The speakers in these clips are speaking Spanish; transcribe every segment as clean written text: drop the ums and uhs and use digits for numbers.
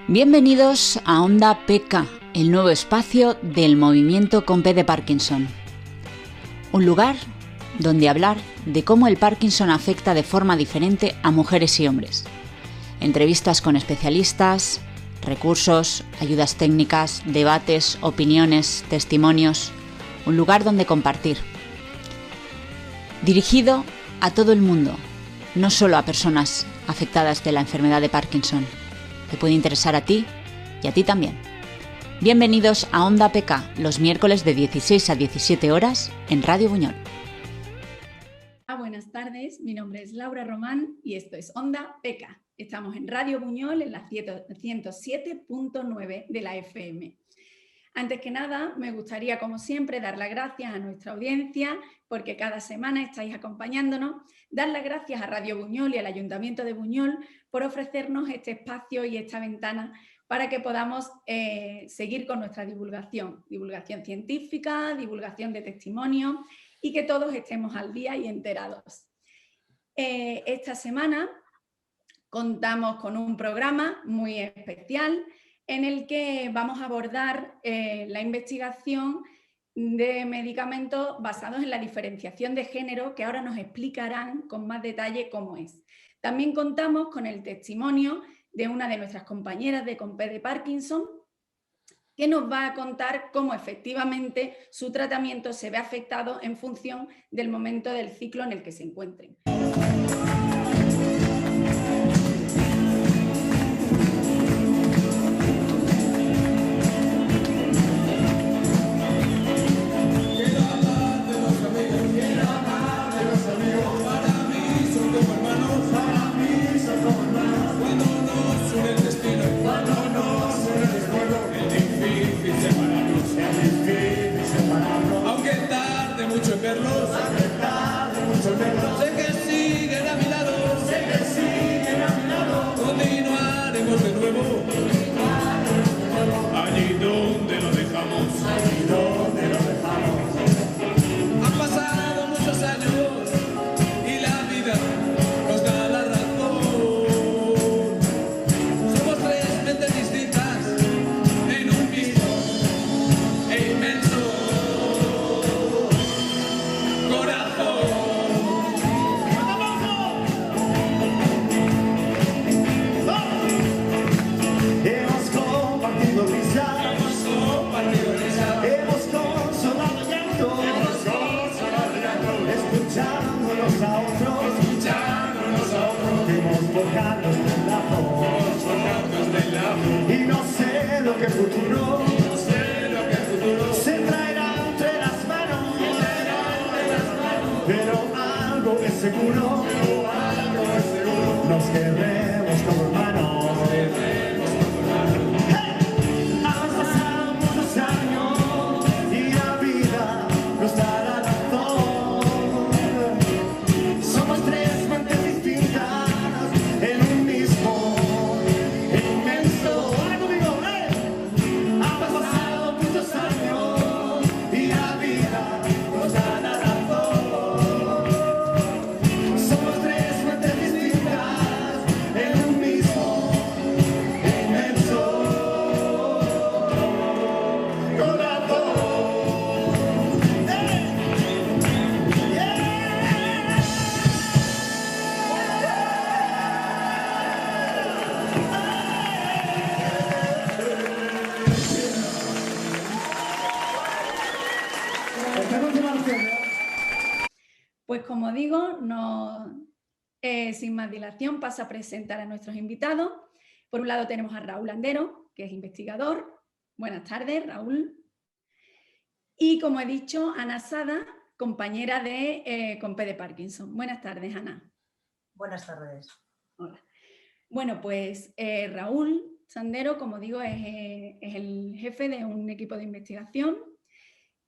Bienvenidos a Onda PK, el nuevo espacio del movimiento con P de Parkinson. Un lugar donde hablar de cómo el Parkinson afecta de forma diferente a mujeres y hombres. Entrevistas con especialistas, recursos, ayudas técnicas, debates, opiniones, testimonios. Un lugar donde compartir. Dirigido a todo el mundo, no solo a personas afectadas de la enfermedad de Parkinson. Te puede interesar a ti y a ti también. Bienvenidos a Onda PK, los miércoles de 16 a 17 horas en Radio Buñol. Buenas tardes, mi nombre es Laura Román y esto es Onda PK. Estamos en Radio Buñol en la 107.9 de la FM. Antes que nada, me gustaría, como siempre, dar las gracias a nuestra audiencia porque cada semana estáis acompañándonos. Dar las gracias a Radio Buñol y al Ayuntamiento de Buñol por ofrecernos este espacio y esta ventana para que podamos seguir con nuestra divulgación científica, divulgación de testimonios y que todos estemos al día y enterados. Esta semana contamos con un programa muy especial en el que vamos a abordar la investigación de medicamentos basados en la diferenciación de género, que ahora nos explicarán con más detalle cómo es. También contamos con el testimonio de una de nuestras compañeras de CONPE de Parkinson, que nos va a contar cómo efectivamente su tratamiento se ve afectado en función del momento del ciclo en el que se encuentren. Sé que siguen a mi lado, continuaremos de nuevo, allí donde lo dejamos, Han pasado muchos años y la vida nos da la razón. Somos tres mentes distintas en un mismo e inmenso corazón. Y no sé lo que el futuro se traerá entre las manos, pero algo es seguro, nos queremos como hermanos. Han pasado muchos años y la vida nos da la razón. Somos tres mentes distintas en un mismo inmenso. ¡Ahora conmigo! Han pasado muchos años y la vida nos da la razón. Somos tres mentes distintas en un mismo inmenso corazón. Pues como digo, sin más dilación paso a presentar a nuestros invitados. Por un lado tenemos a Raúl Andero, que es investigador. Buenas tardes, Raúl. Y como he dicho, Ana Sada, compañera de CONPE de Parkinson. Buenas tardes, Ana. Buenas tardes. Hola. Bueno, pues Raúl Sandero, como digo, es el jefe de un equipo de investigación.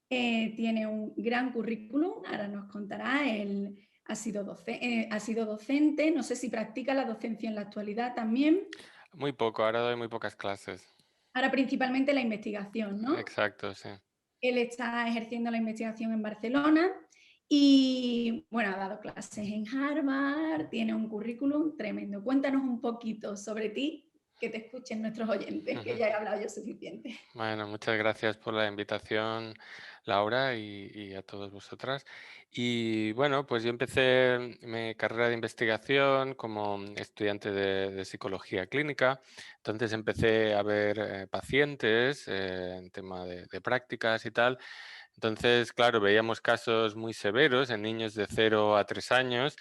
Tiene un gran currículum, ahora nos contará. Él ha sido docente, no sé si practica la docencia en la actualidad también. Muy poco, ahora doy muy pocas clases. Ahora principalmente la investigación, ¿no? Exacto, sí. Él está ejerciendo la investigación en Barcelona y, bueno, ha dado clases en Harvard, tiene un currículum tremendo. Cuéntanos un poquito sobre ti. que te escuchen nuestros oyentes, que ya he hablado yo suficiente. Bueno, muchas gracias por la invitación, Laura, y a todos vosotras. Y bueno, pues yo empecé mi carrera de investigación como estudiante de psicología clínica. Entonces empecé a ver pacientes en tema de prácticas y tal. Entonces, claro, veíamos casos muy severos en niños de 0 a 3 años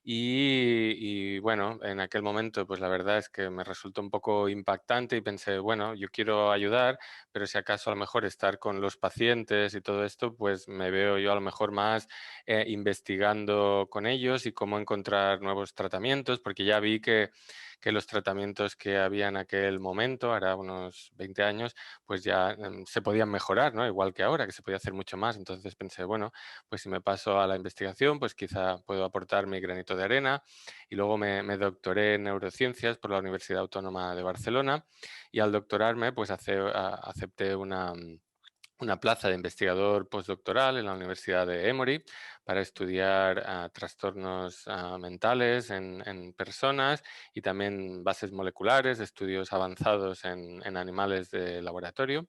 y bueno, en aquel momento, pues la verdad es que me resultó un poco impactante y pensé, bueno, yo quiero ayudar, pero si acaso a lo mejor estar con los pacientes y todo esto, pues me veo yo a lo mejor más investigando con ellos y cómo encontrar nuevos tratamientos, porque ya vi que los tratamientos que había en aquel momento, ahora unos 20 años, pues ya se podían mejorar, ¿no? Igual que ahora, que se podía hacer mucho más. Entonces pensé, bueno, pues si me paso a la investigación, pues quizá puedo aportar mi granito de arena. Y luego me doctoré en neurociencias por la Universidad Autónoma de Barcelona y al doctorarme, pues acepté una plaza de investigador postdoctoral en la Universidad de Emory para estudiar trastornos mentales en personas y también bases moleculares, estudios avanzados en animales de laboratorio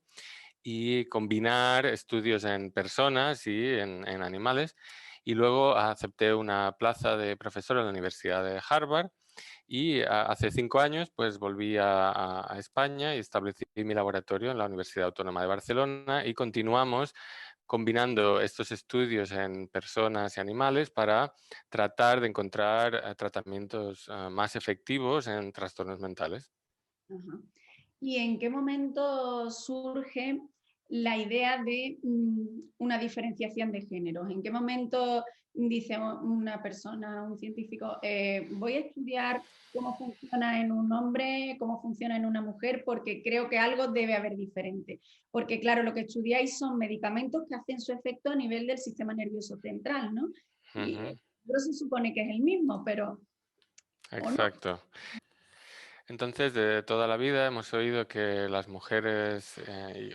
y combinar estudios en personas y en animales. Y luego acepté una plaza de profesor en la Universidad de Harvard y hace 5 años pues volví a España y establecí mi laboratorio en la Universidad Autónoma de Barcelona y continuamos combinando estos estudios en personas y animales para tratar de encontrar tratamientos más efectivos en trastornos mentales. Ajá. ¿Y en qué momento surge la idea de una diferenciación de géneros? ¿En qué momento dice una persona, un científico, voy a estudiar cómo funciona en un hombre, cómo funciona en una mujer, porque creo que algo debe haber diferente? Porque claro, lo que estudiáis son medicamentos que hacen su efecto a nivel del sistema nervioso central, ¿no? Y Ujú, pero se supone que es el mismo, pero ¿o no? exacto. Entonces, de toda la vida hemos oído que las mujeres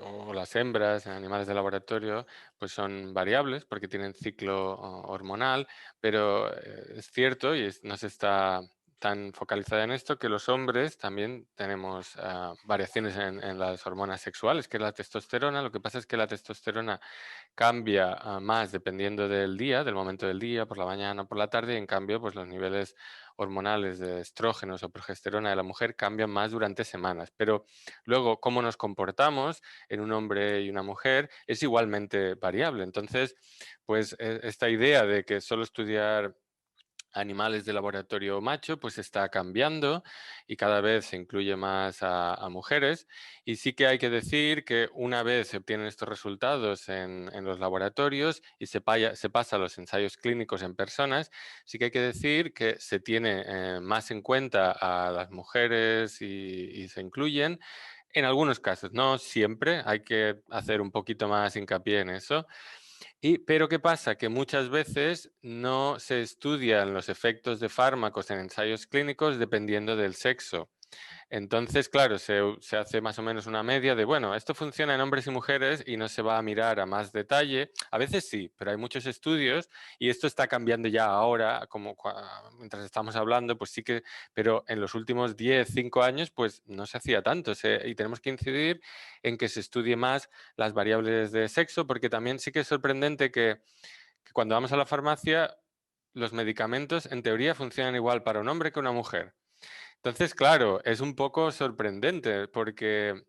o las hembras en animales de laboratorio pues son variables porque tienen ciclo hormonal, pero es cierto y no se está tan focalizada en esto que los hombres también tenemos variaciones en las hormonas sexuales, que es la testosterona. Lo que pasa es que la testosterona cambia más dependiendo del día, del momento del día, por la mañana o por la tarde, y en cambio, pues los niveles hormonales de estrógenos o progesterona de la mujer cambian más durante semanas. Pero luego, cómo nos comportamos en un hombre y una mujer es igualmente variable. Entonces, pues esta idea de que solo estudiar animales de laboratorio macho, pues está cambiando y cada vez se incluye más a mujeres. Y sí que hay que decir que una vez se obtienen estos resultados en los laboratorios y se pasa a los ensayos clínicos en personas, sí que hay que decir que se tiene más en cuenta a las mujeres y se incluyen. En algunos casos, no siempre, hay que hacer un poquito más hincapié en eso. Pero ¿qué pasa? Que muchas veces no se estudian los efectos de fármacos en ensayos clínicos dependiendo del sexo. Entonces, claro, se hace más o menos una media de, bueno, esto funciona en hombres y mujeres y no se va a mirar a más detalle. A veces sí, pero hay muchos estudios y esto está cambiando ya ahora, como mientras estamos hablando, pues sí que, pero en los últimos 10, 5 años, pues no se hacía tanto. Y tenemos que incidir en que se estudie más las variables de sexo, porque también sí que es sorprendente que cuando vamos a la farmacia, los medicamentos en teoría funcionan igual para un hombre que una mujer. Entonces, claro, es un poco sorprendente porque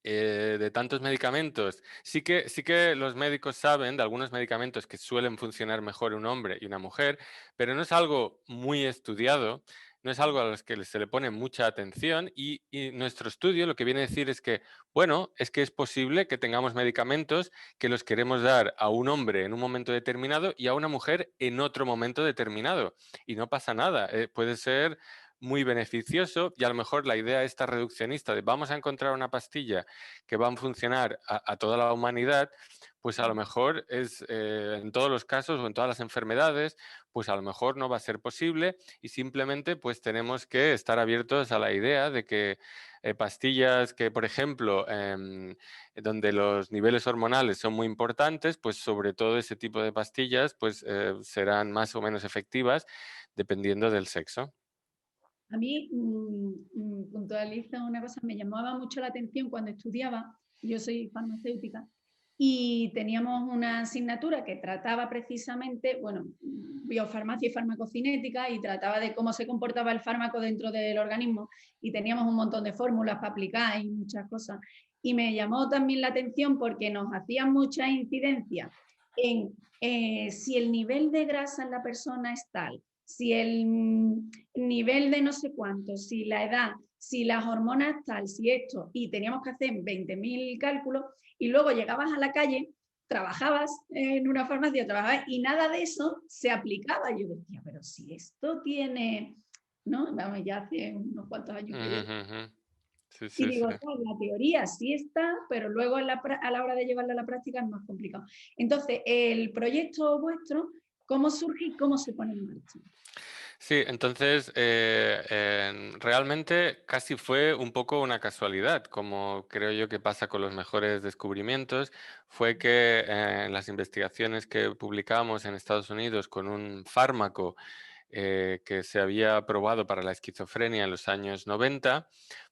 de tantos medicamentos, sí que los médicos saben de algunos medicamentos que suelen funcionar mejor un hombre y una mujer, pero no es algo muy estudiado, no es algo a los que se le pone mucha atención y nuestro estudio lo que viene a decir es que, bueno, es que es posible que tengamos medicamentos que los queremos dar a un hombre en un momento determinado y a una mujer en otro momento determinado. Y no pasa nada, puede ser muy beneficioso y a lo mejor la idea esta reduccionista de vamos a encontrar una pastilla que va a funcionar a toda la humanidad, pues a lo mejor es en todos los casos o en todas las enfermedades, pues a lo mejor no va a ser posible y simplemente pues tenemos que estar abiertos a la idea de que pastillas que, por ejemplo, donde los niveles hormonales son muy importantes, pues sobre todo ese tipo de pastillas pues serán más o menos efectivas dependiendo del sexo. A mí, puntualizo una cosa, me llamaba mucho la atención cuando estudiaba, yo soy farmacéutica, y teníamos una asignatura que trataba precisamente, bueno, biofarmacia y farmacocinética, y trataba de cómo se comportaba el fármaco dentro del organismo, y teníamos un montón de fórmulas para aplicar y muchas cosas. Y me llamó también la atención porque nos hacían mucha incidencia en si el nivel de grasa en la persona es tal, si el nivel de no sé cuánto, si la edad, si las hormonas tal, si esto, y teníamos que hacer 20.000 cálculos, y luego llegabas a la calle, trabajabas en una farmacia, trabajabas, y nada de eso se aplicaba. Yo decía, pero si esto tiene, ¿no? Vamos, ya hace unos cuantos años que yo. Sí, Y sí, sí. digo, claro, la teoría sí está, pero luego a la hora de llevarla a la práctica es más complicado. Entonces, el proyecto vuestro, ¿cómo surge y cómo se pone en marcha? Sí, entonces realmente casi fue un poco una casualidad, como creo yo que pasa con los mejores descubrimientos, fue que en las investigaciones que publicamos en Estados Unidos con un fármaco que se había probado para la esquizofrenia en los años 90,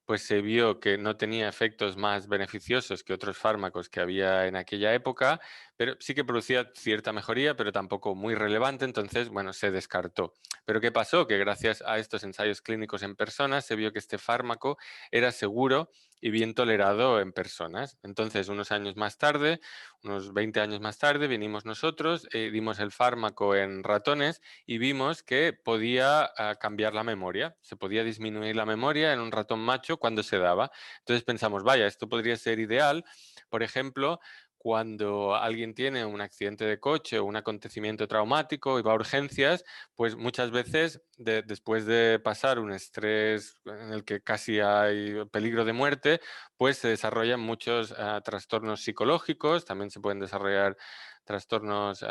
pues se vio que no tenía efectos más beneficiosos que otros fármacos que había en aquella época, pero sí que producía cierta mejoría, pero tampoco muy relevante, entonces, bueno, se descartó. Pero ¿qué pasó? Que gracias a estos ensayos clínicos en personas se vio que este fármaco era seguro y bien tolerado en personas. Entonces, unos años más tarde, unos 20 años más tarde, vinimos nosotros, dimos el fármaco en ratones y vimos que podía cambiar la memoria, se podía disminuir la memoria en un ratón macho cuando se daba. Entonces pensamos, vaya, esto podría ser ideal, por ejemplo, cuando alguien tiene un accidente de coche o un acontecimiento traumático y va a urgencias, pues muchas veces después de pasar un estrés en el que casi hay peligro de muerte, pues se desarrollan muchos trastornos psicológicos, también se pueden desarrollar trastornos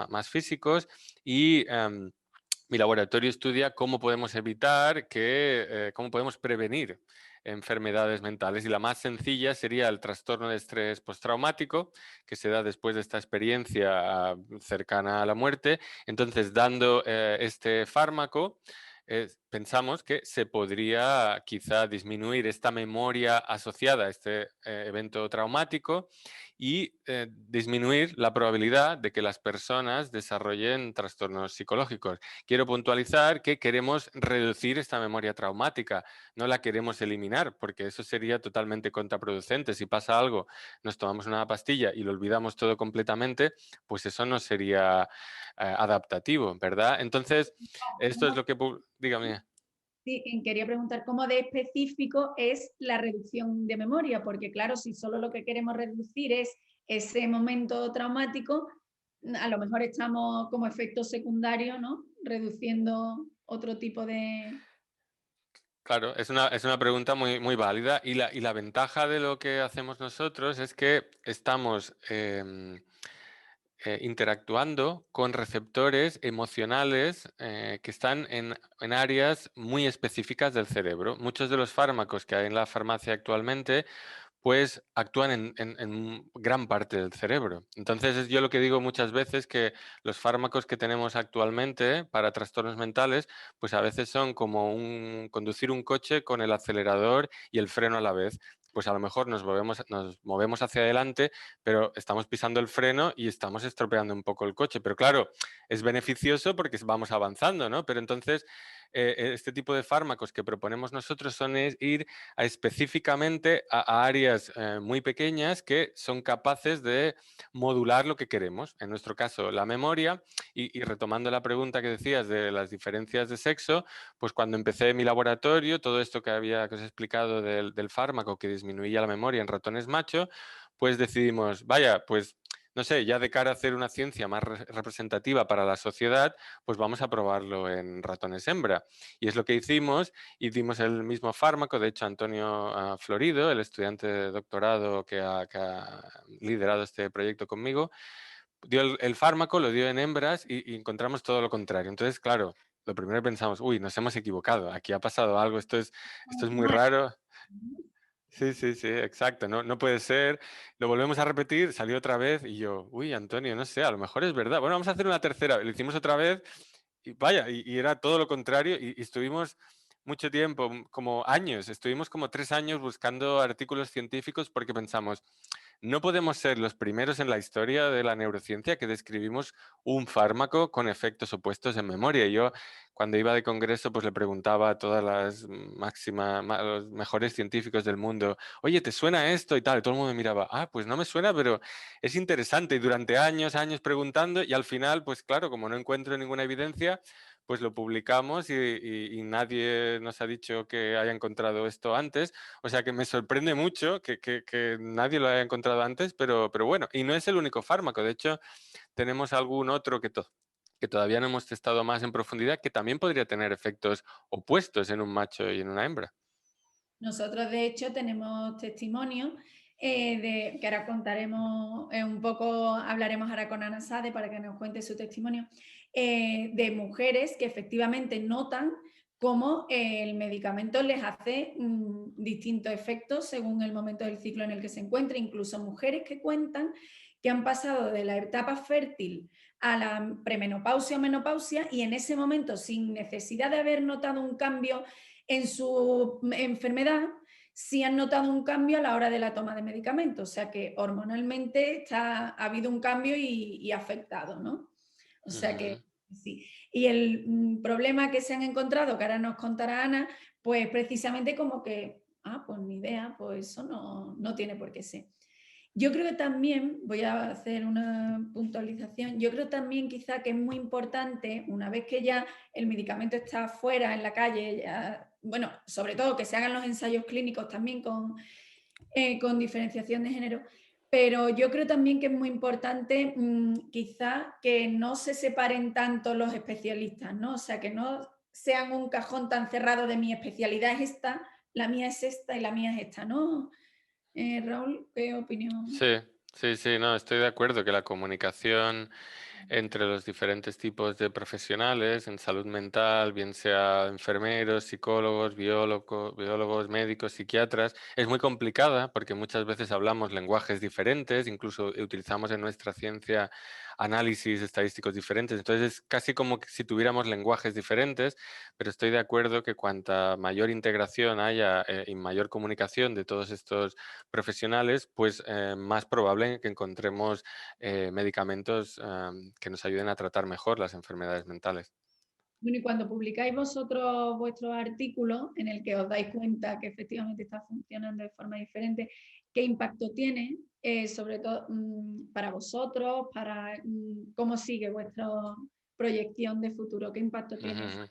más físicos y mi laboratorio estudia cómo podemos evitar cómo podemos prevenir enfermedades mentales y la más sencilla sería el trastorno de estrés postraumático que se da después de esta experiencia cercana a la muerte. Entonces, dando este fármaco, pensamos que se podría quizá disminuir esta memoria asociada a este evento traumático y disminuir la probabilidad de que las personas desarrollen trastornos psicológicos. Quiero puntualizar que queremos reducir esta memoria traumática, no la queremos eliminar, porque eso sería totalmente contraproducente. Si pasa algo, nos tomamos una pastilla y lo olvidamos todo completamente, pues eso no sería adaptativo, ¿verdad? Entonces, esto es lo que... Dígame. Sí, quería preguntar cómo de específico es la reducción de memoria, porque claro, si solo lo que queremos reducir es ese momento traumático, a lo mejor estamos como efecto secundario, ¿no? Reduciendo otro tipo de... Claro, es una pregunta muy, muy válida y la ventaja de lo que hacemos nosotros es que estamos interactuando con receptores emocionales que están en áreas muy específicas del cerebro. Muchos de los fármacos que hay en la farmacia actualmente pues actúan en gran parte del cerebro. Entonces, yo lo que digo muchas veces que los fármacos que tenemos actualmente para trastornos mentales, pues a veces son como conducir un coche con el acelerador y el freno a la vez. Pues a lo mejor nos movemos hacia adelante, pero estamos pisando el freno y estamos estropeando un poco el coche. Pero claro, es beneficioso porque vamos avanzando, ¿no? Pero entonces, este tipo de fármacos que proponemos nosotros son ir específicamente a áreas muy pequeñas que son capaces de modular lo que queremos. En nuestro caso, la memoria. Y retomando la pregunta que decías de las diferencias de sexo, pues cuando empecé mi laboratorio, todo esto que os he explicado del fármaco que disminuía la memoria en ratones macho, pues decidimos, vaya, pues no sé, ya de cara a hacer una ciencia más representativa para la sociedad, pues vamos a probarlo en ratones hembra. Y es lo que hicimos y dimos el mismo fármaco. De hecho, Antonio Florido, el estudiante de doctorado que ha liderado este proyecto conmigo, dio el fármaco, lo dio en hembras y encontramos todo lo contrario. Entonces, claro, lo primero que pensamos, uy, nos hemos equivocado, aquí ha pasado algo, esto es muy raro. Sí, sí, sí, exacto, no puede ser. Lo volvemos a repetir, salió otra vez y yo, uy, Antonio, no sé, a lo mejor es verdad. Bueno, vamos a hacer una tercera. Lo hicimos otra vez y vaya, y era todo lo contrario y estuvimos mucho tiempo, como años, estuvimos como 3 años buscando artículos científicos porque pensamos, no podemos ser los primeros en la historia de la neurociencia que describimos un fármaco con efectos opuestos en memoria. Yo, cuando iba de congreso, pues le preguntaba a todas las los mejores científicos del mundo, oye, ¿te suena esto? Y tal, y todo el mundo me miraba, ah, pues no me suena, pero es interesante. Y durante años, años preguntando, y al final, pues claro, como no encuentro ninguna evidencia, pues lo publicamos y nadie nos ha dicho que haya encontrado esto antes. O sea que me sorprende mucho que nadie lo haya encontrado antes, pero bueno, y no es el único fármaco. De hecho, tenemos algún otro que todavía no hemos testado más en profundidad, que también podría tener efectos opuestos en un macho y en una hembra. Nosotros, de hecho, tenemos testimonios que ahora contaremos un poco, hablaremos ahora con Ana Sade para que nos cuente su testimonio, de mujeres que efectivamente notan cómo el medicamento les hace distintos efectos según el momento del ciclo en el que se encuentra, incluso mujeres que cuentan que han pasado de la etapa fértil a la premenopausia o menopausia y en ese momento, sin necesidad de haber notado un cambio en su enfermedad, sí han notado un cambio a la hora de la toma de medicamentos, o sea que hormonalmente ha habido un cambio y afectado, ¿no? O sea que sí. Y el problema que se han encontrado, que ahora nos contará Ana, pues precisamente como que, pues ni idea, pues eso no tiene por qué ser. Yo creo que también, voy a hacer una puntualización, yo creo también quizá que es muy importante, una vez que ya el medicamento está fuera, en la calle, ya, bueno, sobre todo que se hagan los ensayos clínicos también con diferenciación de género, pero yo creo también que es muy importante quizá que no se separen tanto los especialistas, ¿no? O sea, que no sean un cajón tan cerrado de mi especialidad es esta, la mía es esta y la mía es esta, ¿no? Raúl, ¿qué opinión? Sí, sí, sí, no, estoy de acuerdo que la comunicación entre los diferentes tipos de profesionales en salud mental, bien sea enfermeros, psicólogos, biólogos, médicos, psiquiatras, es muy complicada porque muchas veces hablamos lenguajes diferentes, incluso utilizamos en nuestra ciencia análisis estadísticos diferentes. Entonces es casi como que si tuviéramos lenguajes diferentes, pero estoy de acuerdo que cuanta mayor integración haya y mayor comunicación de todos estos profesionales, pues más probable que encontremos medicamentos que nos ayuden a tratar mejor las enfermedades mentales. Bueno, y cuando publicáis vosotros vuestros artículos en el que os dais cuenta que efectivamente está funcionando de forma diferente, ¿qué impacto tiene? Sobre todo para vosotros, para cómo sigue vuestra proyección de futuro, ¿qué impacto tiene eso? Ujú.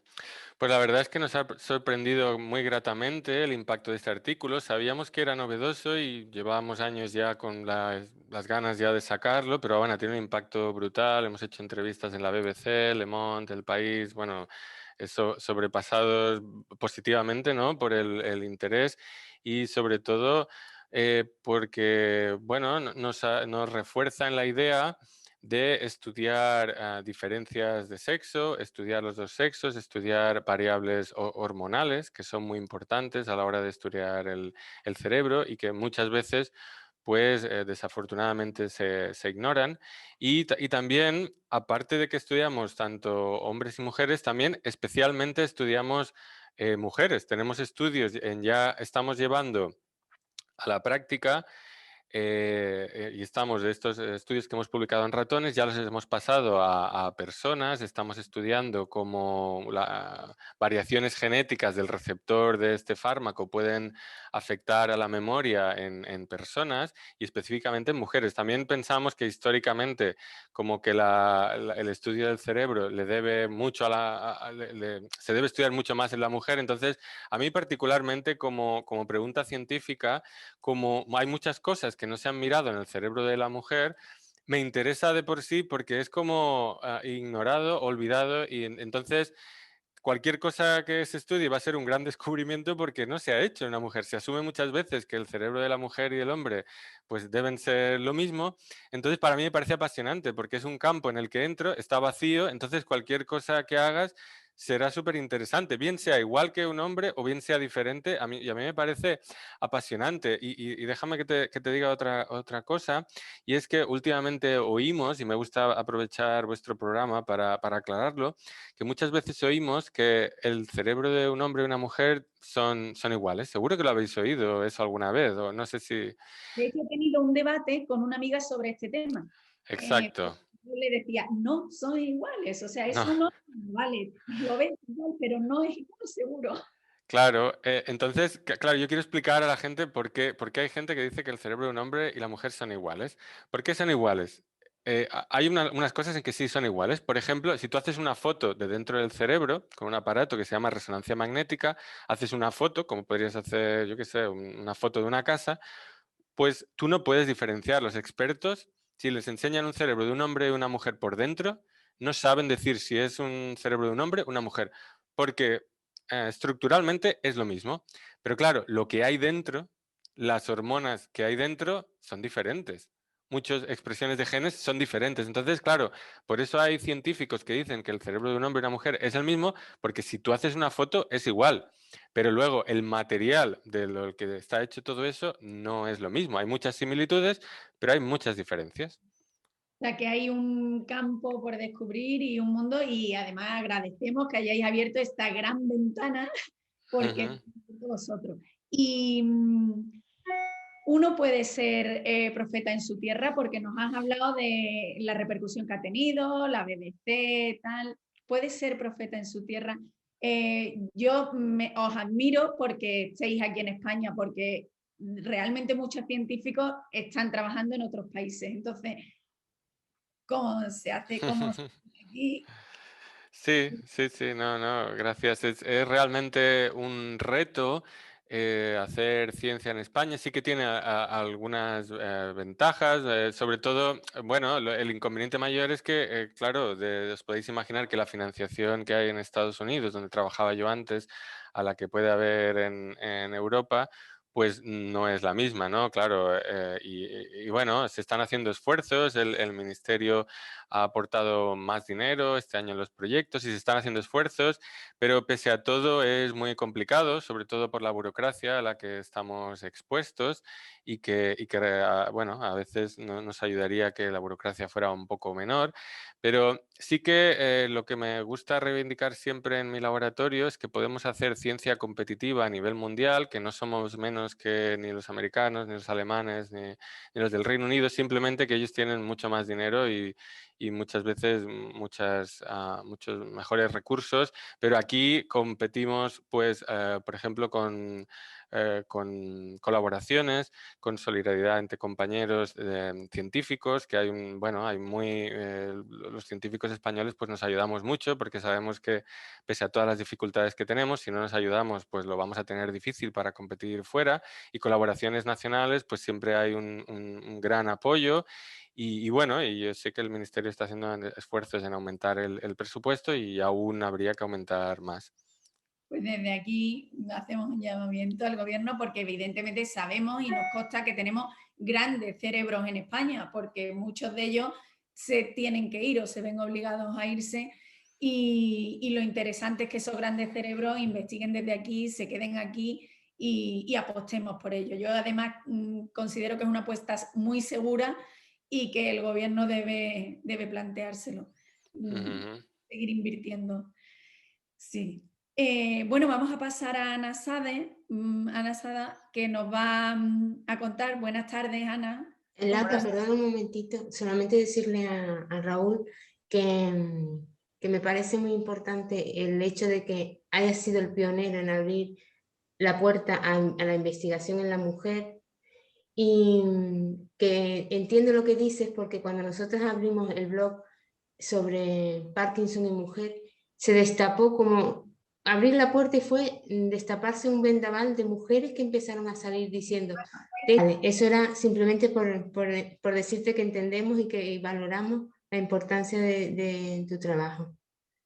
Pues la verdad es que nos ha sorprendido muy gratamente el impacto de este artículo. Sabíamos que era novedoso y llevábamos años ya con las ganas ya de sacarlo, pero bueno, tiene un impacto brutal. Hemos hecho entrevistas en la BBC, Le Monde, El País, bueno, eso sobrepasados positivamente, ¿no? Por el interés y sobre todo porque, bueno, nos refuerza en la idea de estudiar diferencias de sexo, estudiar los dos sexos, estudiar variables hormonales, que son muy importantes a la hora de estudiar el cerebro y que muchas veces, pues desafortunadamente se ignoran. Y también, aparte de que estudiamos tanto hombres y mujeres, también especialmente estudiamos mujeres. Tenemos estudios, ya estamos llevando a la práctica y estamos de estos estudios que hemos publicado en ratones, ya los hemos pasado a personas, estamos estudiando cómo las variaciones genéticas del receptor de este fármaco pueden afectar a la memoria en personas y específicamente en mujeres. También pensamos que históricamente como que el estudio del cerebro le debe mucho se debe estudiar mucho más en la mujer, entonces a mí particularmente como pregunta científica, como hay muchas cosas que no se han mirado en el cerebro de la mujer, me interesa de por sí porque es como ignorado, olvidado y entonces cualquier cosa que se estudie va a ser un gran descubrimiento porque no se ha hecho en una mujer. Se asume muchas veces que el cerebro de la mujer y del hombre pues deben ser lo mismo. Entonces para mí me parece apasionante porque es un campo en el que entro, está vacío, entonces cualquier cosa que hagas será súper interesante, bien sea igual que un hombre o bien sea diferente. Y a mí me parece apasionante. Y déjame que te diga otra cosa, y es que últimamente oímos, y me gusta aprovechar vuestro programa para aclararlo, que muchas veces oímos que el cerebro de un hombre y una mujer son iguales. Seguro que lo habéis oído eso alguna vez, o no sé si... De hecho, he tenido un debate con una amiga sobre este tema. Exacto. Yo le decía, no son iguales, o sea, es No. uno, vale, lo ves igual, pero no es igual seguro. Claro, entonces, claro, yo quiero explicar a la gente por qué hay gente que dice que el cerebro de un hombre y la mujer son iguales. ¿Por qué son iguales? Hay unas cosas en que sí son iguales. Por ejemplo, si tú haces una foto de dentro del cerebro con un aparato que se llama resonancia magnética, haces una foto, como podrías hacer, yo qué sé, una foto de una casa, pues tú no puedes diferenciar. Los expertos, si les enseñan un cerebro de un hombre y una mujer por dentro, no saben decir si es un cerebro de un hombre o una mujer, porque estructuralmente es lo mismo. Pero claro, lo que hay dentro, las hormonas que hay dentro son diferentes. Muchas expresiones de genes son diferentes. Entonces, claro, por eso hay científicos que dicen que el cerebro de un hombre y una mujer es el mismo, porque si tú haces una foto es igual. Pero luego el material de lo que está hecho todo eso no es lo mismo. Hay muchas similitudes, pero hay muchas diferencias. O sea, que hay un campo por descubrir y un mundo, y además agradecemos que hayáis abierto esta gran ventana porque vosotros. Y uno puede ser profeta en su tierra porque nos has hablado de la repercusión que ha tenido, la BBC, tal. Puede ser profeta en su tierra. Yo os admiro porque estéis aquí en España, porque realmente muchos científicos están trabajando en otros países. Entonces, ¿cómo se hace? ¿Cómo se hace aquí? Sí, sí, sí, no, no, gracias. Es realmente un reto hacer ciencia en España. Sí que tiene algunas ventajas, sobre todo, bueno, el inconveniente mayor es que, claro, os podéis imaginar que la financiación que hay en Estados Unidos, donde trabajaba yo antes, a la que puede haber en Europa, pues no es la misma, ¿no? Claro, y bueno, se están haciendo esfuerzos, el ministerio ha aportado más dinero este año en los proyectos y se están haciendo esfuerzos, pero pese a todo es muy complicado, sobre todo por la burocracia a la que estamos expuestos bueno, a veces nos ayudaría que la burocracia fuera un poco menor, pero sí que lo que me gusta reivindicar siempre en mi laboratorio es que podemos hacer ciencia competitiva a nivel mundial, que no somos menos que ni los americanos, ni los alemanes, ni los del Reino Unido, simplemente que ellos tienen mucho más dinero y muchas veces muchos mejores recursos, pero aquí competimos, pues, por ejemplo, con colaboraciones, con solidaridad entre compañeros científicos, que bueno, los científicos españoles pues nos ayudamos mucho porque sabemos que pese a todas las dificultades que tenemos, si no nos ayudamos, pues lo vamos a tener difícil para competir fuera, y colaboraciones nacionales, pues siempre hay un gran apoyo. Y bueno, y yo sé que el Ministerio está haciendo esfuerzos en aumentar el presupuesto y aún habría que aumentar más. Pues desde aquí hacemos un llamamiento al gobierno porque evidentemente sabemos y nos consta que tenemos grandes cerebros en España, porque muchos de ellos se tienen que ir o se ven obligados a irse, y lo interesante es que esos grandes cerebros investiguen desde aquí, se queden aquí y apostemos por ello. Yo además considero que es una apuesta muy segura y que el gobierno debe planteárselo, seguir invirtiendo. Sí. Bueno, vamos a pasar a Ana Sade, Ana Sada, que nos va a contar. Buenas tardes, Ana. Laura, perdón un momentito, solamente decirle a Raúl que me parece muy importante el hecho de que haya sido el pionero en abrir la puerta a la investigación en la mujer, y que entiendo lo que dices porque cuando nosotros abrimos el blog sobre Parkinson y mujer, se destapó como abrir la puerta y fue destaparse un vendaval de mujeres que empezaron a salir diciendo, vale, eso era simplemente por decirte que entendemos y que valoramos la importancia de tu trabajo.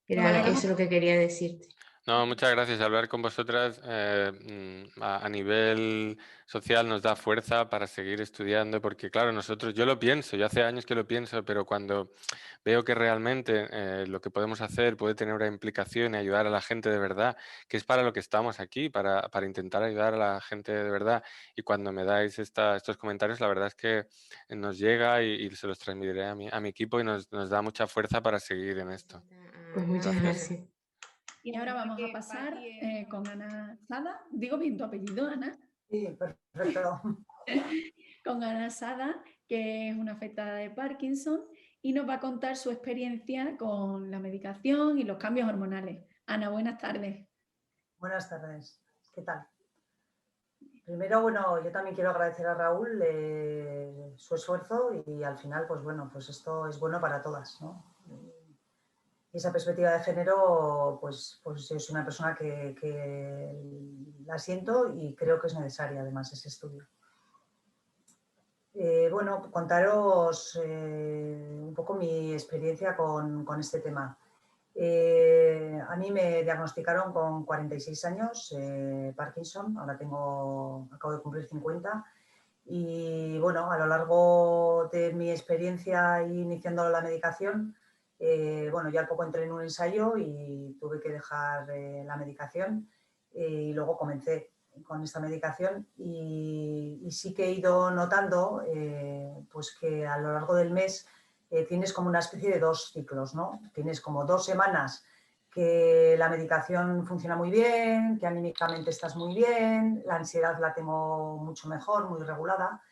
Era eso lo que quería decirte. No, muchas gracias. Hablar con vosotras a nivel social nos da fuerza para seguir estudiando, porque claro, yo lo pienso, yo hace años que lo pienso, pero cuando veo que realmente lo que podemos hacer puede tener una implicación y ayudar a la gente de verdad, que es para lo que estamos aquí, para intentar ayudar a la gente de verdad. Y cuando me dais estos comentarios, la verdad es que nos llega y se los transmitiré a mi equipo y nos da mucha fuerza para seguir en esto. Pues muchas Gracias. gracias. Y ahora vamos a pasar con Ana Sada. Digo bien tu apellido, Ana. Sí, perfecto. Con Ana Sada, que es una afectada de Parkinson, y nos va a contar su experiencia con la medicación y los cambios hormonales. Ana, buenas tardes. Buenas tardes. ¿Qué tal? Primero, bueno, yo también quiero agradecer a Raúl su esfuerzo y al final, pues bueno, pues esto es bueno para todas, ¿no? Y esa perspectiva de género, pues yo soy una persona que la siento y creo que es necesaria además ese estudio. Bueno, contaros un poco mi experiencia con este tema. A mí me diagnosticaron con 46 años Parkinson, ahora acabo de cumplir 50 y bueno, a lo largo de mi experiencia iniciando la medicación, bueno, yo al poco entré en un ensayo y tuve que dejar la medicación y luego comencé con esta medicación y sí que he ido notando pues que a lo largo del mes tienes como una especie de 2 ciclos, ¿no? Tienes como 2 semanas que la medicación funciona muy bien, que anímicamente estás muy bien, la ansiedad la tengo mucho mejor, muy regulada.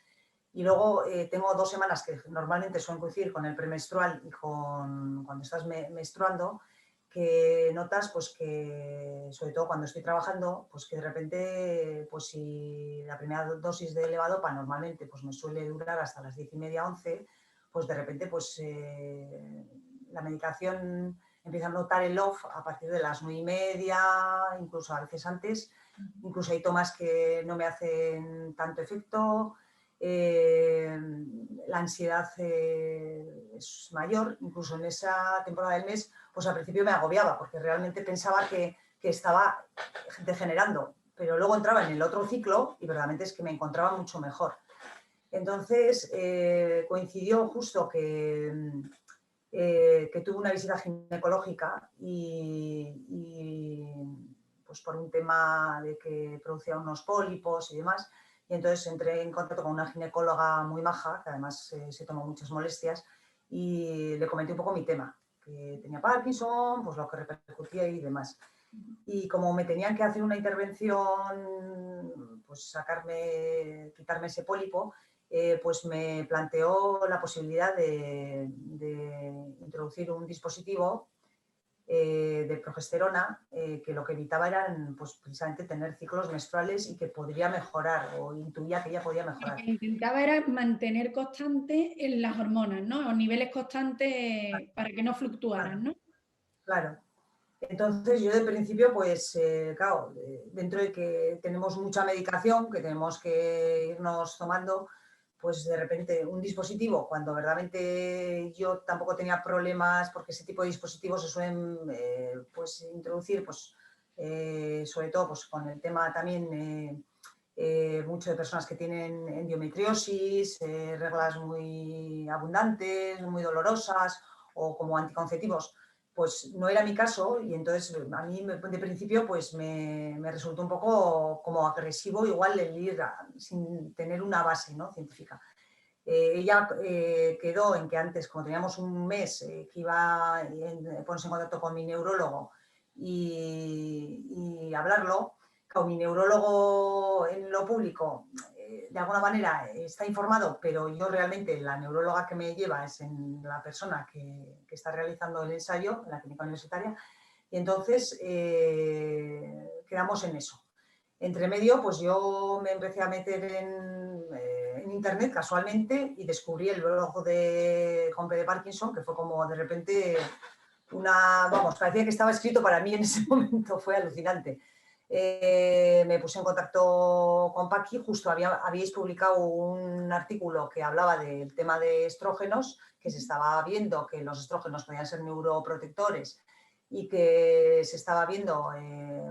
Y luego tengo 2 semanas que normalmente suelen coincidir con el premenstrual y cuando estás menstruando, que notas pues que, sobre todo cuando estoy trabajando, pues que de repente, pues si la primera dosis de levodopa normalmente pues me suele durar hasta las 10:30, 11, pues de repente pues la medicación empieza a notar el off a partir de las 9:30, incluso a veces antes, incluso hay tomas que no me hacen tanto efecto. La ansiedad es mayor, incluso en esa temporada del mes, pues al principio me agobiaba porque realmente pensaba que estaba degenerando, pero luego entraba en el otro ciclo y verdaderamente es que me encontraba mucho mejor. Entonces coincidió justo que tuve una visita ginecológica y pues por un tema de que producía unos pólipos y demás. Y entonces entré en contacto con una ginecóloga muy maja, que además se tomó muchas molestias, y le comenté un poco mi tema, que tenía Parkinson, pues lo que repercutía y demás. Y como me tenían que hacer una intervención, pues quitarme ese pólipo, pues me planteó la posibilidad de introducir un dispositivo de progesterona que lo que evitaba eran pues, precisamente tener ciclos menstruales y que podría mejorar o intuía que ella podía mejorar. Lo que intentaba era mantener constante las hormonas, ¿no? O niveles constantes para que no fluctuaran, ¿no? Claro. Entonces yo de principio, pues claro, dentro de que tenemos mucha medicación que tenemos que irnos tomando, pues de repente un dispositivo, cuando verdaderamente yo tampoco tenía problemas, porque ese tipo de dispositivos se suelen pues, introducir, pues, sobre todo pues, con el tema también mucho de personas que tienen endometriosis, reglas muy abundantes, muy dolorosas o como anticonceptivos. Pues no era mi caso y entonces a mí de principio pues me resultó un poco como agresivo igual el ir sin tener una base, ¿no? Científica. Ella quedó en que antes, como teníamos un mes, que iba a ponerse en contacto con mi neurólogo y hablarlo. Con mi neurólogo en lo público, de alguna manera está informado, pero yo realmente la neuróloga que me lleva es la persona que está realizando el ensayo en la clínica universitaria y entonces quedamos en eso. Entre medio, pues yo me empecé a meter en internet casualmente y descubrí el blog de Compe de Parkinson, que fue como de repente parecía que estaba escrito para mí en ese momento, fue alucinante. Me puse en contacto con Paqui, justo habíais publicado un artículo que hablaba del tema de estrógenos, que se estaba viendo que los estrógenos podían ser neuroprotectores y que se estaba viendo,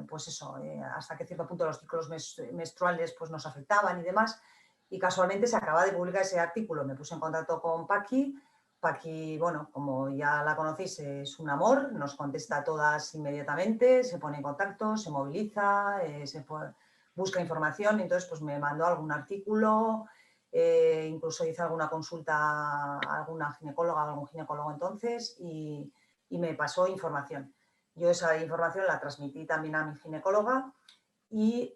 pues eso, hasta que cierto punto los ciclos menstruales pues nos afectaban y demás. Y casualmente se acaba de publicar ese artículo. Me puse en contacto con Paqui. Paqui, bueno, como ya la conocéis, es un amor, nos contesta a todas inmediatamente, se pone en contacto, se moviliza, busca información. Entonces, pues me mandó algún artículo, incluso hice alguna consulta a alguna ginecóloga, a algún ginecólogo entonces, y me pasó información. Yo esa información la transmití también a mi ginecóloga y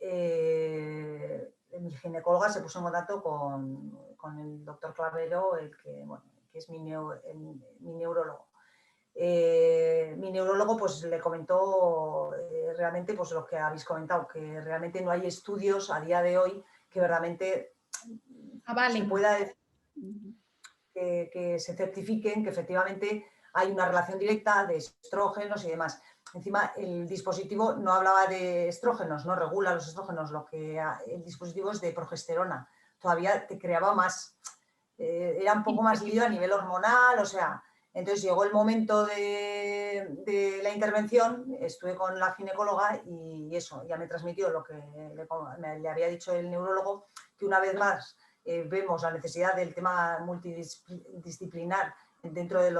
mi ginecóloga se puso en contacto con el doctor Clavero, que es mi neurólogo. Mi neurólogo pues le comentó realmente pues lo que habéis comentado, que realmente no hay estudios a día de hoy que verdaderamente se pueda decir que se certifiquen que efectivamente hay una relación directa de estrógenos y demás. Encima, el dispositivo no hablaba de estrógenos, no regula los estrógenos, el dispositivo es de progesterona. Todavía te creaba más, era un poco más lío a nivel hormonal, o sea, entonces llegó el momento de la intervención, estuve con la ginecóloga y eso, ya me transmitió lo que le había dicho el neurólogo, que una vez más vemos la necesidad del tema multidisciplinar dentro de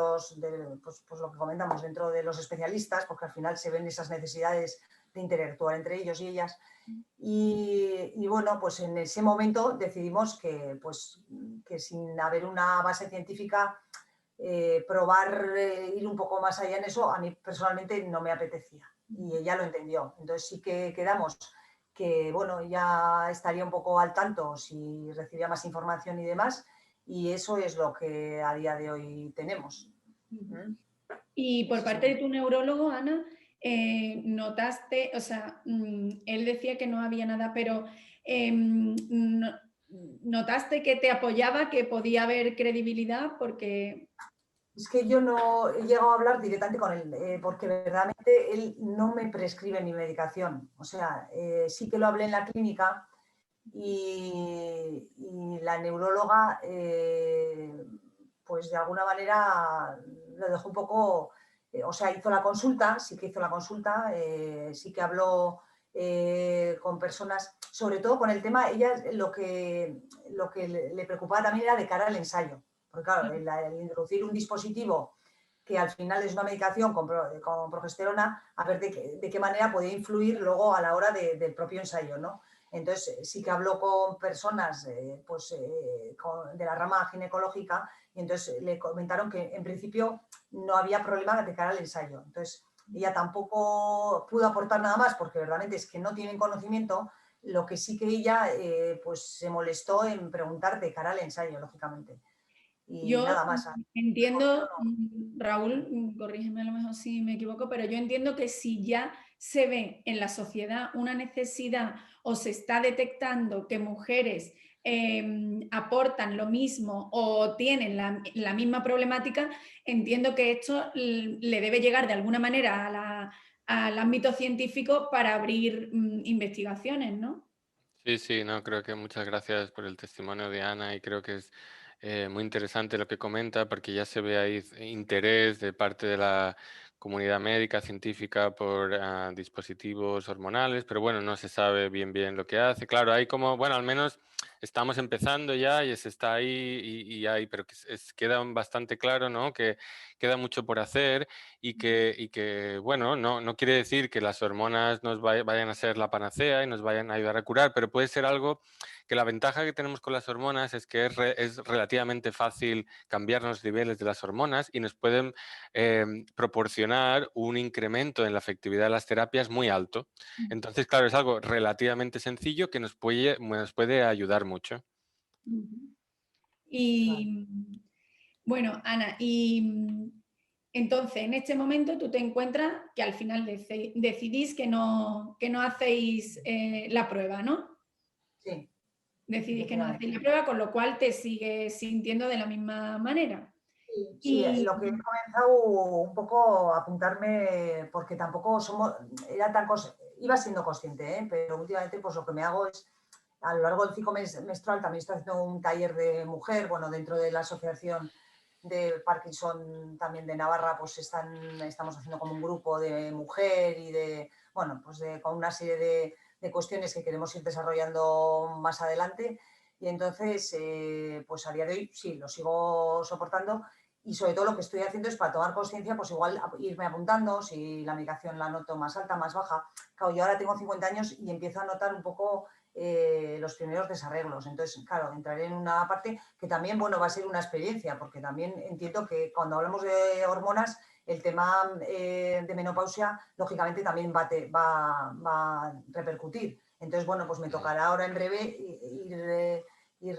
pues lo que comentamos, dentro de los especialistas, porque al final se ven esas necesidades de interactuar entre ellos y ellas. Y bueno, pues en ese momento decidimos que sin haber una base científica, probar ir un poco más allá en eso, a mí personalmente no me apetecía. Y ella lo entendió. Entonces sí que quedamos que, bueno, ya estaría un poco al tanto si recibía más información y demás. Y eso es lo que a día de hoy tenemos. Y por parte de tu neurólogo, Ana, notaste, o sea, él decía que no había nada, pero notaste que te apoyaba, que podía haber credibilidad, porque... Es que yo no he llegado a hablar directamente con él, porque verdaderamente él no me prescribe mi medicación. O sea, sí que lo hablé en la clínica y la neuróloga, pues de alguna manera lo dejó un poco, o sea, hizo la consulta, sí que hizo la consulta, sí que habló con personas, sobre todo con el tema, ella lo que le preocupaba también era de cara al ensayo. Porque claro, el introducir un dispositivo que al final es una medicación con progesterona, a ver de qué manera podía influir luego a la hora del propio ensayo, ¿no? Entonces sí que habló con personas de la rama ginecológica y entonces le comentaron que en principio no había problema de cara al ensayo. Entonces ella tampoco pudo aportar nada más porque verdaderamente es que no tienen conocimiento. Lo que sí que ella pues se molestó en preguntar de cara al ensayo, lógicamente. Y yo nada más. Entiendo, Raúl, corrígeme a lo mejor si me equivoco, pero yo entiendo que si ya se ve en la sociedad una necesidad o se está detectando que mujeres aportan lo mismo o tienen la misma problemática, entiendo que esto le debe llegar de alguna manera al ámbito científico para abrir investigaciones, ¿no? Sí, no, creo que muchas gracias por el testimonio de Ana y creo que es muy interesante lo que comenta porque ya se ve ahí interés de parte de la comunidad médica, científica por dispositivos hormonales, pero bueno, no se sabe bien lo que hace. Claro, hay como, bueno, al menos estamos empezando ya y se está ahí y hay, pero queda bastante claro, ¿no? Que queda mucho por hacer y que bueno, no quiere decir que las hormonas nos vayan a ser la panacea y nos vayan a ayudar a curar, pero puede ser algo que la ventaja que tenemos con las hormonas es que es relativamente fácil cambiar los niveles de las hormonas y nos pueden proporcionar un incremento en la efectividad de las terapias muy alto. Entonces, claro, es algo relativamente sencillo que nos puede ayudar mucho. Y bueno, Ana, y entonces en este momento tú te encuentras que al final decidís que no hacéis la prueba, ¿no? Sí. Decidís que no hacéis la prueba, con lo cual te sigues sintiendo de la misma manera. Sí, lo que he comenzado un poco a apuntarme, porque tampoco iba siendo consciente, pero últimamente pues lo que me hago es, a lo largo del ciclo menstrual también estoy haciendo un taller de mujer, bueno, dentro de la asociación de Parkinson también de Navarra, pues estamos haciendo como un grupo de mujer y de, bueno, pues con una serie de cuestiones que queremos ir desarrollando más adelante. Y entonces, pues a día de hoy sí, lo sigo soportando y sobre todo lo que estoy haciendo es para tomar conciencia, pues igual irme apuntando, si la medicación la noto más alta, más baja. Claro, yo ahora tengo 50 años y empiezo a notar un poco los primeros desarreglos. Entonces, claro, entraré en una parte que también, bueno, va a ser una experiencia, porque también entiendo que cuando hablamos de hormonas, el tema de menopausia, lógicamente, también va a repercutir. Entonces, bueno, pues me tocará ahora en breve ir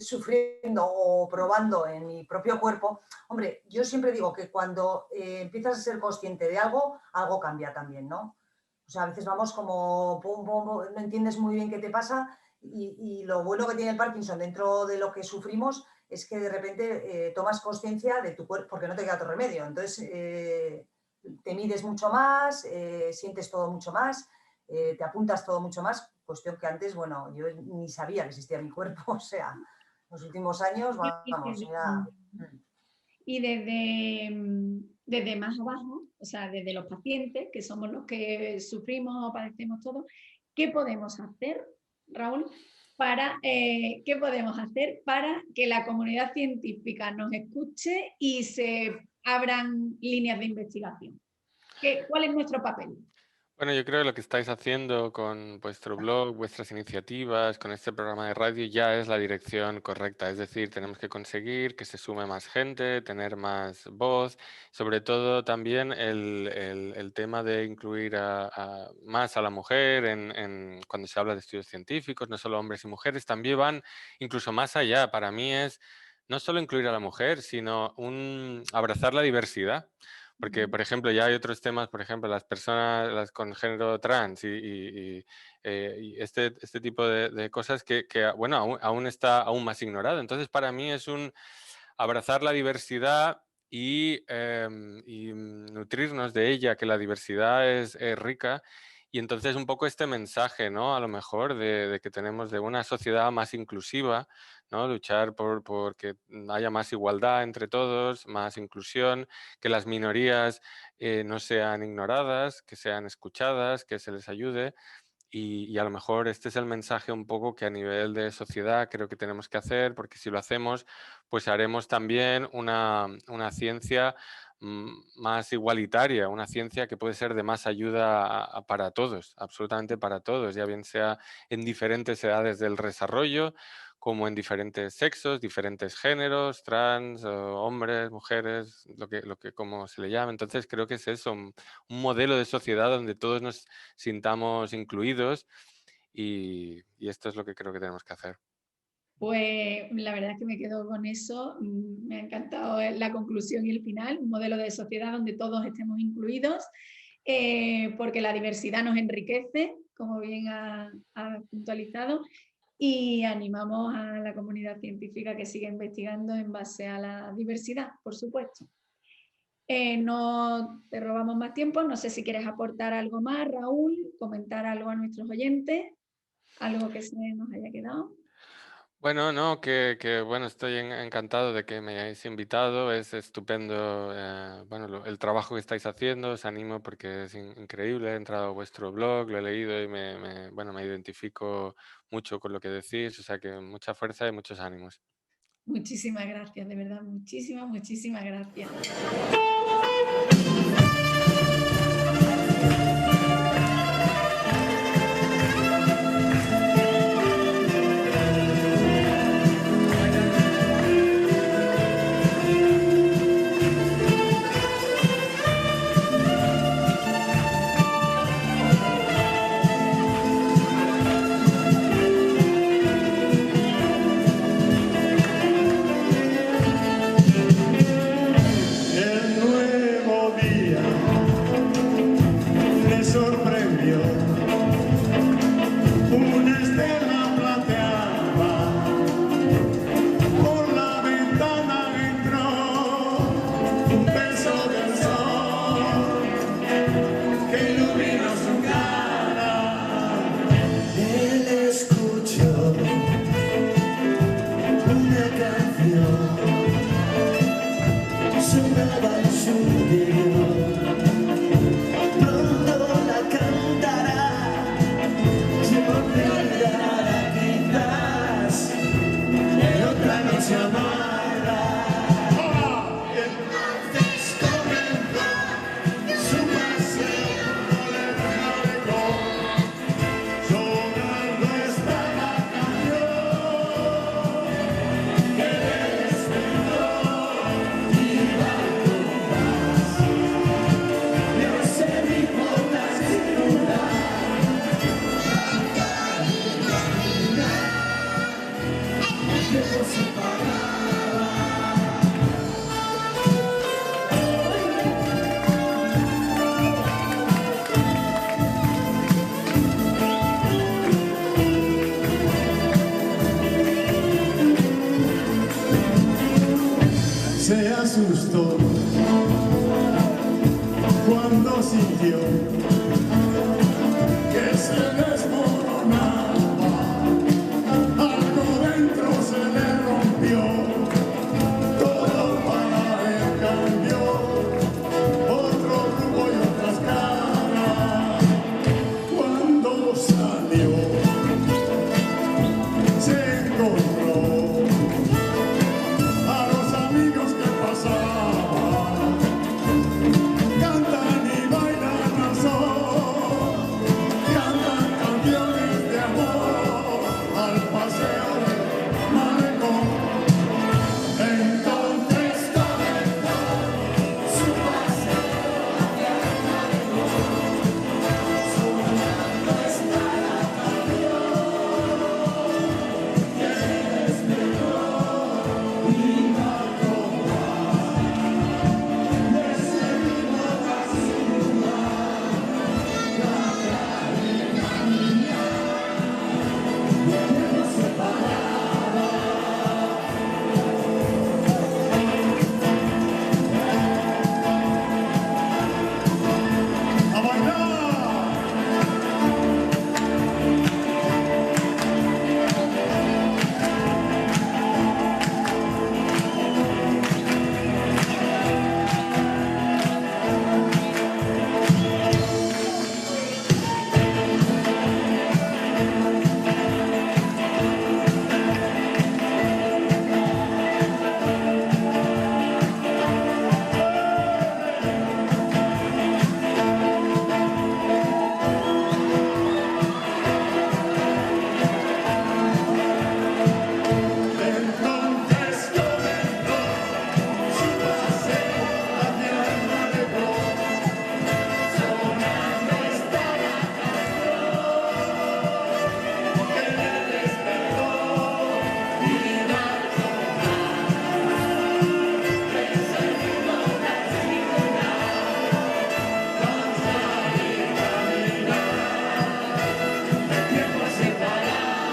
sufriendo o probando en mi propio cuerpo. Hombre, yo siempre digo que cuando empiezas a ser consciente de algo, algo cambia también, ¿no? O sea, a veces vamos como, no entiendes muy bien qué te pasa y lo bueno que tiene el Parkinson dentro de lo que sufrimos es que de repente tomas conciencia de tu cuerpo porque no te queda otro remedio. Entonces, te mides mucho más, sientes todo mucho más, te apuntas todo mucho más, cuestión que antes, bueno, yo ni sabía que existía mi cuerpo, o sea, los últimos años, vamos, era... Y desde más abajo, o sea, desde los pacientes, que somos los que sufrimos o padecemos todo, ¿qué podemos hacer, Raúl, ¿qué podemos hacer para que la comunidad científica nos escuche y se abran líneas de investigación? ¿Cuál es nuestro papel? Bueno, yo creo que lo que estáis haciendo con vuestro blog, vuestras iniciativas, con este programa de radio, ya es la dirección correcta. Es decir, tenemos que conseguir que se sume más gente, tener más voz, sobre todo también el tema de incluir más a la mujer cuando se habla de estudios científicos, no solo hombres y mujeres, también van incluso más allá. Para mí es no solo incluir a la mujer, sino abrazar la diversidad. Porque, por ejemplo, ya hay otros temas, por ejemplo, las personas con género trans y este tipo de cosas que bueno, aún está aún más ignorado. Entonces, para mí es abrazar la diversidad y nutrirnos de ella, que la diversidad es rica. Y entonces un poco este mensaje, ¿no? A lo mejor de que tenemos de una sociedad más inclusiva, ¿no? Luchar por que haya más igualdad entre todos, más inclusión, que las minorías no sean ignoradas, que sean escuchadas, que se les ayude. Y a lo mejor este es el mensaje un poco que a nivel de sociedad creo que tenemos que hacer, porque si lo hacemos, pues haremos también una ciencia más igualitaria, una ciencia que puede ser de más ayuda para todos, absolutamente para todos, ya bien sea en diferentes edades del desarrollo, como en diferentes sexos, diferentes géneros, trans, hombres, mujeres, lo que como se le llama. Entonces creo que es eso, un modelo de sociedad donde todos nos sintamos incluidos y esto es lo que creo que tenemos que hacer. Pues la verdad es que me quedo con eso, me ha encantado la conclusión y el final, un modelo de sociedad donde todos estemos incluidos, porque la diversidad nos enriquece, como bien ha puntualizado, y animamos a la comunidad científica que siga investigando en base a la diversidad, por supuesto. No te robamos más tiempo, no sé si quieres aportar algo más, Raúl, comentar algo a nuestros oyentes, algo que se nos haya quedado. Bueno, no, que bueno, estoy encantado de que me hayáis invitado, es estupendo bueno, el trabajo que estáis haciendo, os animo porque es increíble, he entrado a vuestro blog, lo he leído y bueno, me identifico mucho con lo que decís, o sea que mucha fuerza y muchos ánimos. Muchísimas gracias, de verdad, muchísimas gracias. El nuevo día Se asustó cuando sintió que se desmoronaba, algo dentro se le rompió, todo para él cambió, otro rumbo y otras caras. Cuando salió, se encontró a los amigos que pasaban, cantan y bailan al sol, cantan canciones de amor al paseo del malecón. Entonces comenzó su paseo hacia el malecón, sonando esta la canción que despertó y marcó de ese ritmo tan singular, cantar y caminar, el tiempo se paraba. ¡A bailar! Entonces comenzó su paseo hacia el malecón, sonando esta la canción que le despertó y marcó ese ritmo tan singular, danzar y caminar, el tiempo se paraba.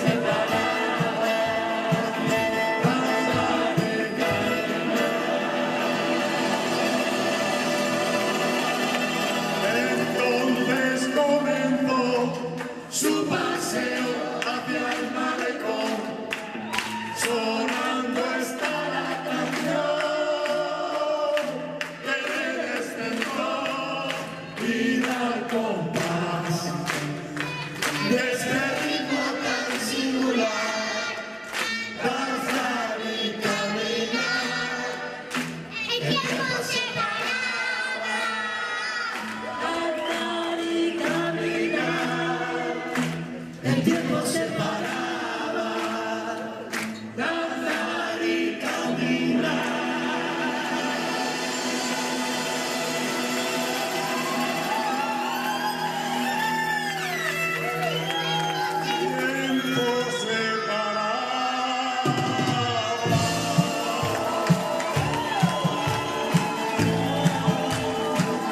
Danzar y caminar, el tiempo se paraba. Danzar y caminar. Entonces comenzó su paseo hacia el malecón, sonando esta la canción que le despertó y da compás de ese ritmo tan singular, danzar y caminar, el tiempo se paraba, danzar y caminar, el tiempo se paraba, danzar y caminar.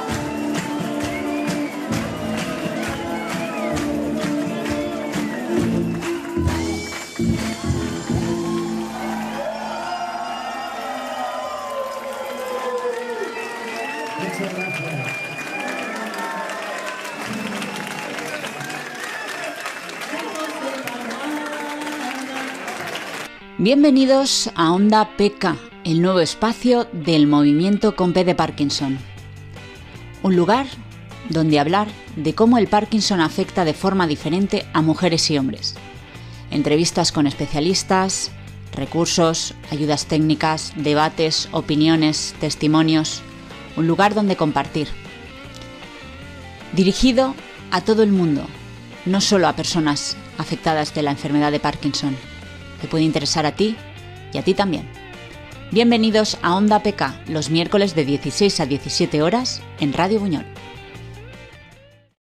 Tiempo se paraba. Muchas gracias. Bienvenidos a Onda PK, el nuevo espacio del movimiento con P de Parkinson. Un lugar donde hablar de cómo el Parkinson afecta de forma diferente a mujeres y hombres. Entrevistas con especialistas, recursos, ayudas técnicas, debates, opiniones, testimonios. Un lugar donde compartir. Dirigido a todo el mundo, no solo a personas afectadas de la enfermedad de Parkinson. Te puede interesar a ti y a ti también. Bienvenidos a Onda PK, los miércoles de 16 a 17 horas en Radio Buñol.